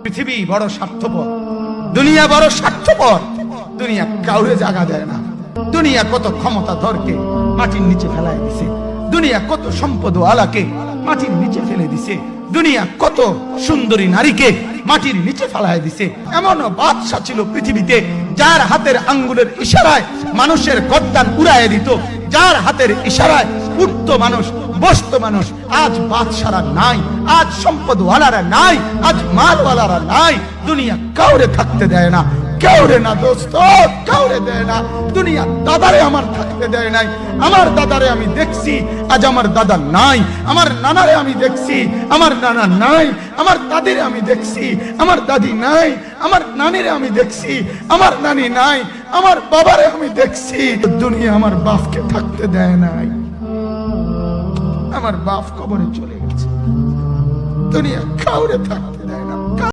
পৃথিবী বড় স্বার্থপর, দুনিয়া বড় স্বার্থপর। দুনিয়া কাউরে জায়গা দেয় না। দুনিয়া কত ক্ষমতাধরকে মাটির নিচে ফেলায় দিছে। দুনিয়া কত সম্পদ আলাকে মাটির নিচে ফেলে দিছে। দুনিয়া কত সুন্দরী নারীকে মাটির নিচে ফেলায় দিছে। এমন বাদশা ছিল পৃথিবীতে যার হাতের আঙ্গুলের ইশারায় মানুষের গর্দান উড়াইয়া দিত, যার হাতের ইশারায় উঠত মানুষ, বসত মানুষ। আজ বাদশারা নাই, আজ সম্পদওয়ালারা নাই, আজ মালওয়ালারা নাই। দুনিয়া কাউরে থাকতে দেয় না, কাউরে না দোস্ত, কাউরে দেয় না। দুনিয়া দাদারে আমার থাকতে দেয় নাই। আমার দাদারে আমি দেখছি, আজ আমার দাদা নাই। আমার নানারে আমি দেখছি, আমার নানা নাই। আমার দাদিরে আমি দেখছি, আমার দাদি নাই। আমার নানিরে আমি দেখছি, আমার নানি নাই। আমার বাবারে আমি দেখছি। দুনিয়া আমার বাপকে থাকতে দেয় নাই। আমার বাপ কবরে চলে গেছে। দুনিয়া কাউরে থাকতে